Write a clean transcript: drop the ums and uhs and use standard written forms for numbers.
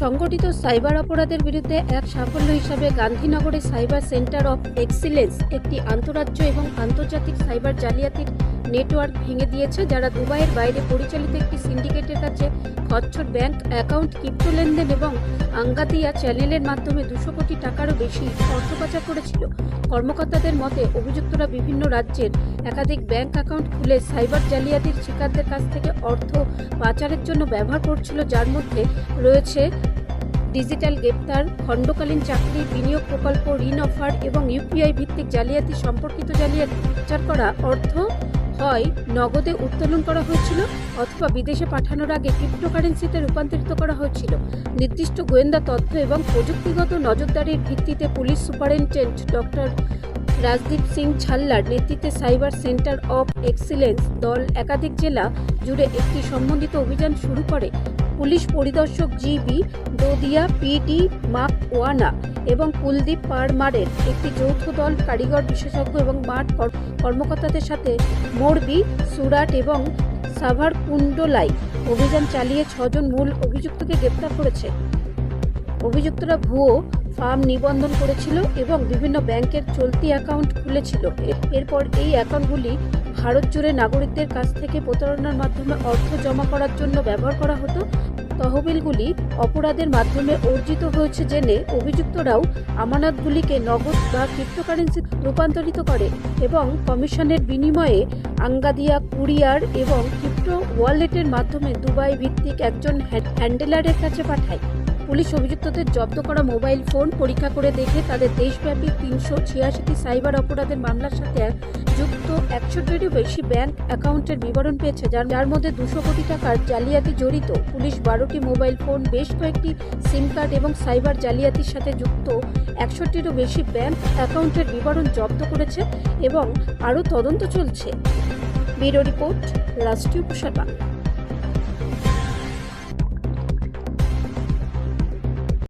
সংগঠিত সাইবার অপরাধের বিরুদ্ধে এক সাফল্য হিসাবে গান্ধীনগরে সাইবার সেন্টার অফ এক্সিলেন্স একটি আন্তঃরাজ্য এবং আন্তর্জাতিক সাইবার জালিয়াতির নেটওয়ার্ক ভেঙে দিয়েছে, যারা দুবাইয়ের বাইরে পরিচালিত একটি সিন্ডিকেটের কাছে খচ্চর ব্যাংক অ্যাকাউন্ট, ক্রিপ্টো লেনদেন এবং আঙ্গাদিয়া চ্যানেলের মাধ্যমে 200 কোটি টাকারও বেশি অর্থ পাচার করেছিল। কর্মকর্তাদের মতে, অভিযুক্তরা বিভিন্ন রাজ্যের একাধিক ব্যাংক অ্যাকাউন্ট খুলে সাইবার জালিয়াতির শিকারদের কাছ থেকে অর্থ পাচারের জন্য ব্যবহার করছিল, যার মধ্যে রয়েছে ডিজিটাল গ্রেপ্তার, খণ্ডকালীন চাকরি, বিনিয়োগ প্রকল্প, ঋণ অফার এবং ইউপিআই ভিত্তিক জালিয়াতি। সম্পর্কিত জালিয়াতি পাচার করা অর্থ হয় নগদে উত্তোলন করা হয়েছিল অথবা বিদেশে পাঠানোর আগে ক্রিপ্টোকারেন্সিতে রূপান্তরিত করা হয়েছিল। নির্দিষ্ট গোয়েন্দা তথ্য এবং প্রযুক্তিগত নজরদারির ভিত্তিতে police superintendent doctor Rajdeep Singh Challa নেতৃত্বে সাইবার সেন্টার অফ এক্সিলেন্স দল একাধিক জেলা জুড়ে একটি সমন্বিত অভিযান শুরু করে। পুলিশ পরিদর্শক জিবি দোদিয়া, পিডি মাকওয়ানা এবং কুলদীপ পারমারের একটি যৌথ দল কারিগর, বিশেষজ্ঞ এবং মাঠ কর্মকর্তাদের সাথে মোরবি, সুরাট এবং সাভারকুন্ডলায় অভিযান চালিয়ে 6 জন মূল অভিযুক্তকে গ্রেপ্তার করেছে। অভিযুক্তরা ভুয়ো ফার্ম নিবন্ধন করেছিল এবং বিভিন্ন ব্যাংকের চলতি অ্যাকাউন্ট খুলেছিল। এরপর এই অ্যাকাউন্টগুলি ভারত জুড়ে নাগরিকদের কাছ থেকে প্রতারণার মাধ্যমে অর্থ জমা করার জন্য ব্যবহার করা হতো। তহবিলগুলি অপরাধের মাধ্যমে অর্জিত হয়েছে জেনে অভিযুক্তরাও আমানতগুলিকে নগদ বা ক্রিপ্টোকারেন্সি রূপান্তরিত করে এবং কমিশনের বিনিময়ে আঙ্গাদিয়া, কুরিয়ার এবং ক্রিপ্টো ওয়ালেটের মাধ্যমে দুবাই ভিত্তিক একজন হ্যান্ডেলারের কাছে পাঠায়। পুলিশ অভিযুক্তদের জব্দ করা মোবাইল ফোন পরীক্ষা করে দেখে তাদের দেশব্যাপী 386টি সাইবার অপরাধের মামলার সাথে যুক্ত 100টিরও বেশি ব্যাংক অ্যাকাউন্টের বিবরণ পেয়েছে, যার মধ্যে 200 কোটি টাকার জালিয়াতি জড়িত। পুলিশ 12টি মোবাইল ফোন, বেশ কয়েকটি সিম কার্ড এবং সাইবার জালিয়াতির সাথে যুক্ত 100টিরও বেশি ব্যাংক অ্যাকাউন্টের বিবরণ জব্দ করেছে এবং আরও তদন্ত চলছে। ব্যুরো রিপোর্ট, রাষ্ট্রীয় প্রসার বাংলা।